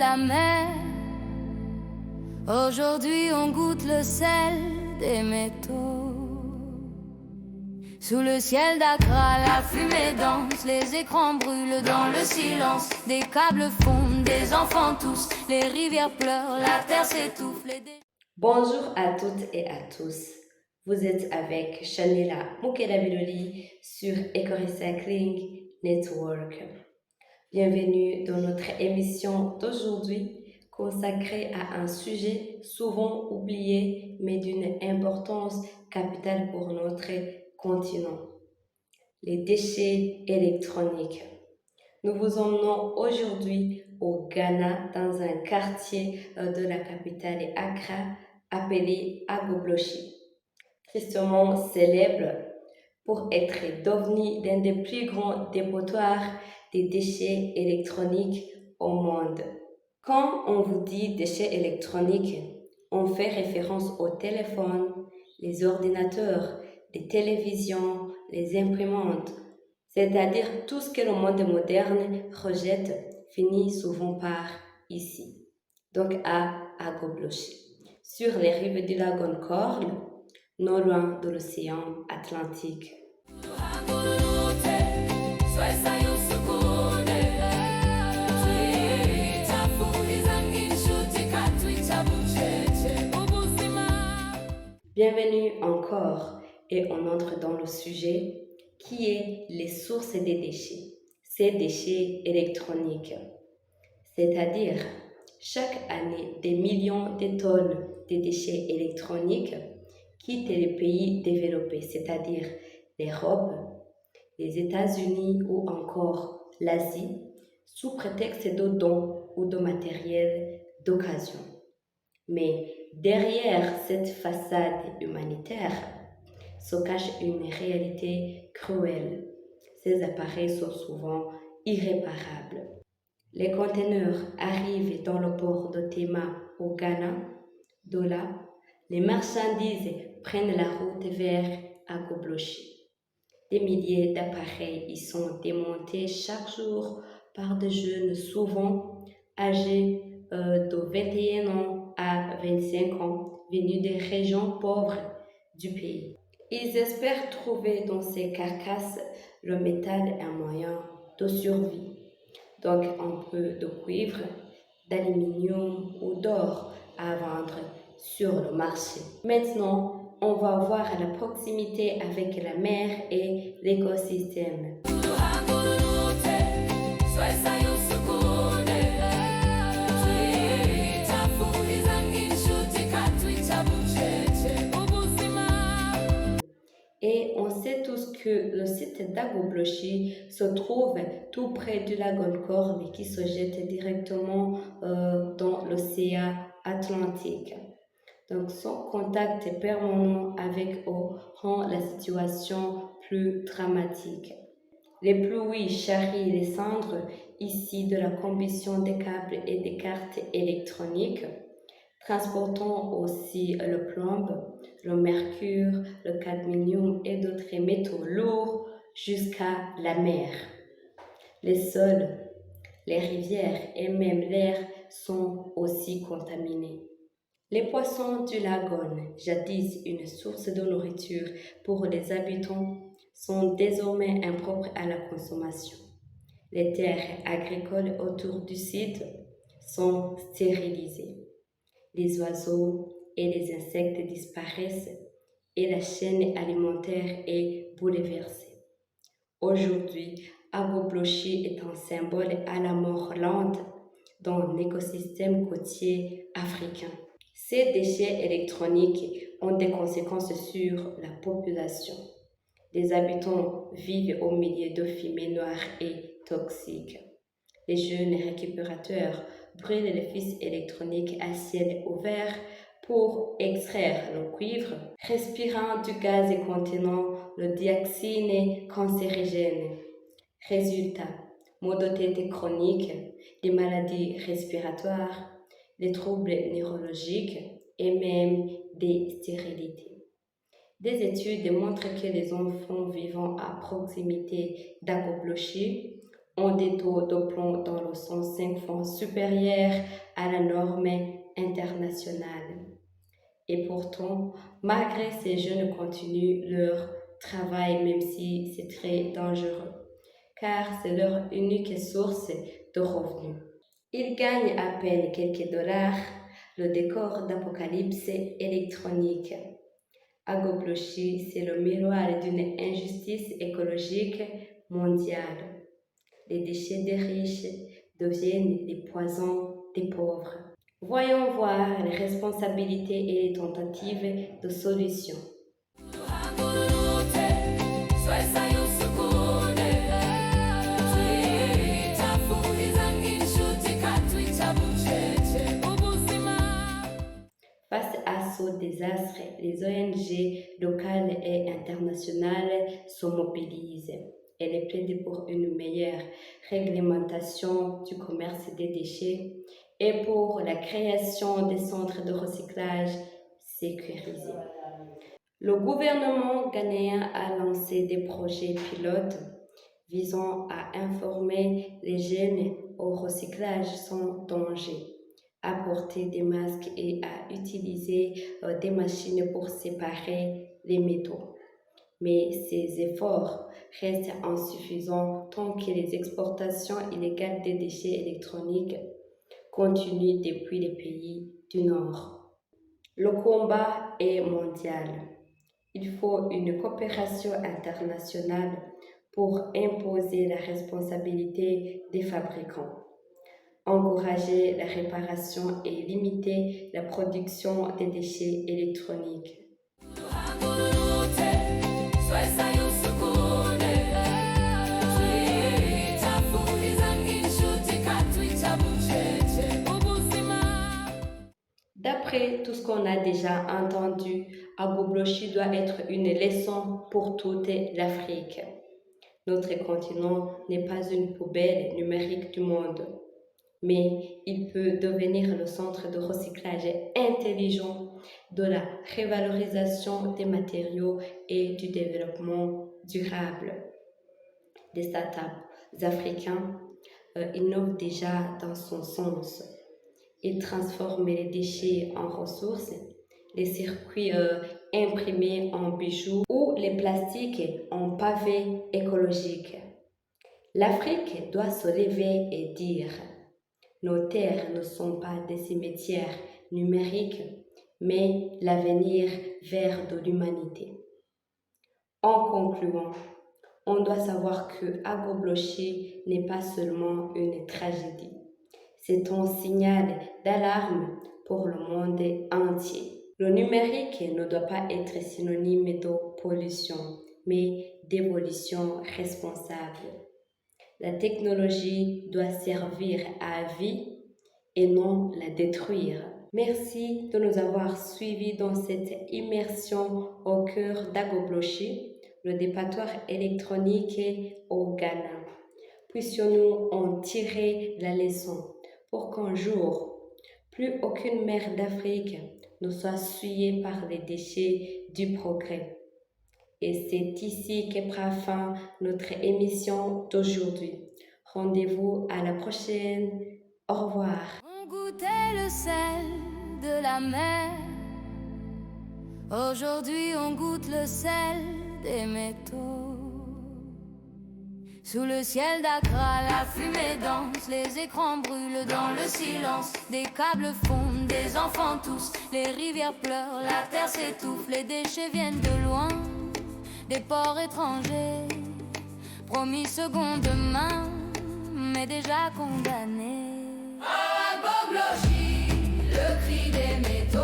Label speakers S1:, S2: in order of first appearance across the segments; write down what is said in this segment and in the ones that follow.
S1: la mer. Aujourd'hui on goûte le sel des métaux. Sous le ciel d'Accra, la fumée danse, les écrans brûlent dans le silence. Des câbles fondent, des enfants tous, les rivières pleurent, la terre s'étouffe.
S2: Bonjour à toutes et à tous. Vous êtes avec Shanila Mukelabiloli sur EcoRecycling Network. Bienvenue dans notre émission d'aujourd'hui consacrée à un sujet souvent oublié mais d'une importance capitale pour notre continent, les déchets électroniques. Nous vous emmenons aujourd'hui au Ghana dans un quartier de la capitale Accra appelé Agoblochi, tristement célèbre pour être devenu l'un des plus grands dépotoirs des déchets électroniques au monde. Quand on vous dit déchets électroniques, on fait référence aux téléphones, les ordinateurs, les télévisions, les imprimantes, c'est-à-dire tout ce que le monde moderne rejette finit souvent par ici, donc à Agoblochi, sur les rives du lac Corle, non loin de l'océan Atlantique. Bienvenue encore et on entre dans le sujet qui est les sources des déchets, ces déchets électroniques. C'est-à-dire, chaque année, des millions de tonnes de déchets électroniques quittent les pays développés, c'est-à-dire l'Europe, les États-Unis ou encore l'Asie, sous prétexte de dons ou de matériel d'occasion. Mais derrière cette façade humanitaire se cache une réalité cruelle. Ces appareils sont souvent irréparables. Les conteneurs arrivent dans le port de Tema au Ghana. De là, les marchandises prennent la route vers Agoblochi. Des milliers d'appareils y sont démontés chaque jour par des jeunes souvent âgés de 21 ans à 25 ans venus des régions pauvres du pays. Ils espèrent trouver dans ces carcasses le métal un moyen de survie, donc un peu de cuivre, d'aluminium ou d'or à vendre sur le marché. Maintenant, on va voir la proximité avec la mer et l'écosystème. Et on sait tous que le site d'Agoblochi se trouve tout près du lac Corle qui se jette directement dans l'océan Atlantique. Donc, son contact permanent avec eau rend la situation plus dramatique. Les pluies charrient les cendres ici de la combustion des câbles et des cartes électroniques, transportant aussi le plomb, le mercure, le cadmium et d'autres métaux lourds jusqu'à la mer. Les sols, les rivières et même l'air sont aussi contaminés. Les poissons du lagon, jadis une source de nourriture pour les habitants, sont désormais impropres à la consommation. Les terres agricoles autour du site sont stérilisées. Les oiseaux et les insectes disparaissent et la chaîne alimentaire est bouleversée. Aujourd'hui, Agoblochi est un symbole à la mort lente dans l'écosystème côtier africain. Ces déchets électroniques ont des conséquences sur la population. Les habitants vivent au milieu de fumée noire et toxique. Les jeunes récupérateurs brûlent les fils électroniques à ciel ouvert pour extraire le cuivre, respirant du gaz contenant le dioxine cancérigène. Résultat, maux de tête chroniques, les maladies respiratoires, les troubles neurologiques et même des stérilités. Des études démontrent que les enfants vivant à proximité d'Agoblochi ont des taux de plomb dans le sang 5 fois supérieure à la norme internationale. Et pourtant, malgré ces jeunes continuent leur travail même si c'est très dangereux, car c'est leur unique source de revenus. Ils gagnent à peine quelques dollars, le décor d'apocalypse électronique. Agoblochi, c'est le miroir d'une injustice écologique mondiale. Les déchets des riches deviennent les poisons des pauvres. Voyons voir les responsabilités et les tentatives de solution. Face à ce désastre, les ONG locales et internationales se mobilisent. Elles plaident pour une meilleure réglementation du commerce des déchets et pour la création des centres de recyclage sécurisés. Le gouvernement ghanéen a lancé des projets pilotes visant à informer les jeunes au recyclage sans danger, à porter des masques et à utiliser des machines pour séparer les métaux. Mais ces efforts restent insuffisants tant que les exportations illégales des déchets électroniques continuent depuis les pays du Nord. Le combat est mondial. Il faut une coopération internationale pour imposer la responsabilité des fabricants, encourager la réparation et limiter la production des déchets électroniques. D'après tout ce qu'on a déjà entendu, Agoblochi doit être une leçon pour toute l'Afrique. Notre continent n'est pas une poubelle numérique du monde, mais il peut devenir le centre de recyclage intelligent, de la révalorisation des matériaux et du développement durable. Les startups africains innovent déjà dans son sens. Ils transforment les déchets en ressources, les circuits imprimés en bijoux ou les plastiques en pavés écologiques. L'Afrique doit se lever et dire: nos terres ne sont pas des cimetières numériques, mais l'avenir vert de l'humanité. En concluant, on doit savoir que Agoblochi n'est pas seulement une tragédie. C'est un signal d'alarme pour le monde entier. Le numérique ne doit pas être synonyme de pollution, mais d'évolution responsable. La technologie doit servir à la vie et non la détruire. Merci de nous avoir suivis dans cette immersion au cœur d'Agoblochi, le dépotoir électronique au Ghana. Puissions-nous en tirer la leçon pour qu'un jour, plus aucune mer d'Afrique ne soit souillée par les déchets du progrès. Et c'est ici que prend fin notre émission d'aujourd'hui. Rendez-vous à la prochaine. Au revoir.
S1: On goûtait le sel de la mer. Aujourd'hui on goûte le sel des métaux. Sous le ciel d'Accra, la fumée danse, les écrans brûlent dans le silence. Des câbles fondent, des enfants tous, les rivières pleurent, la terre s'étouffe, les déchets viennent de loin, des ports étrangers, promis seconde main, mais déjà condamnés. Agoblochi, le cri des métaux,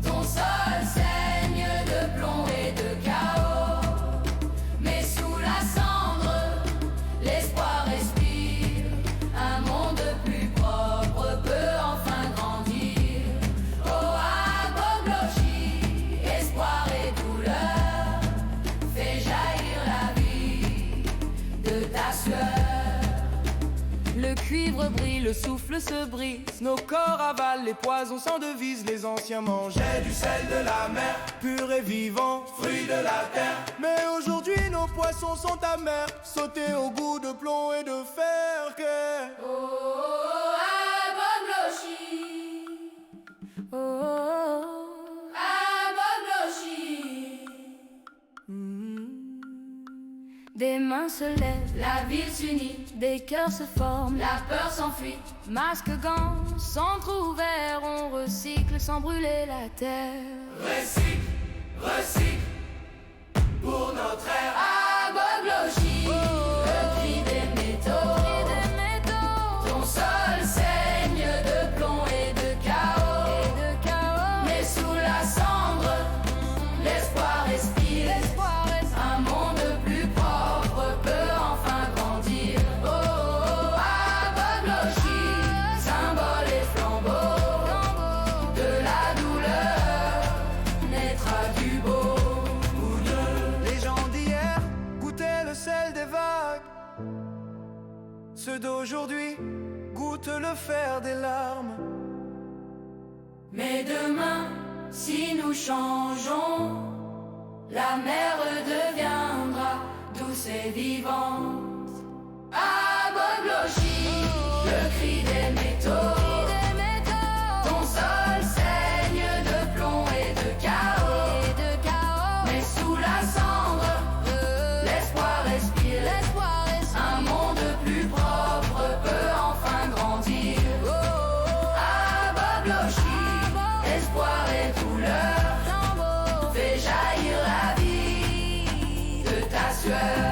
S1: ton sol saigne de plomb et de chaos, mais sous la cendre, l'espoir respire, un monde plus propre peut enfin grandir. Oh Agoblochi, espoir et douleur, fais jaillir la vie de ta sueur. Le cuivre brille, le souffle se brise,
S3: nos corps avalent les poisons sans devise. Les anciens mangeaient du sel de la mer, pur et vivant, fruit de la terre. Mais aujourd'hui nos poissons sont amers, sautés au goût de plomb et de fer.
S1: se lève, la ville s'unit, des cœurs se forment, la peur s'enfuit. Masques, gants, centre ouvert, on recycle sans brûler la terre.
S3: Recycle, recycle, pour notre ère.
S1: Agoglochi, le cri des métaux. Ton sol saigne de plomb et de chaos. Mais sous la cendre, l'espoir respire. Un monde plus propre peut enfin grandir. Oh, oh, Agoglochi, symbole et flambeau. De la douleur naîtra du beau.
S3: Les gens d'hier goûtaient le sel des vagues. Ceux d'aujourd'hui goûtent le fer des larmes.
S1: Mais demain, si nous changeons, la mer deviendra douce et vivante. Agoglochi, le cri des métaux. Ton sol saigne de plomb et de chaos. Mais sous la cendre, l'espoir respire. Un monde plus propre peut enfin grandir. Agoglochi, espoir et douleur, fais jaillir la vie de ta sueur.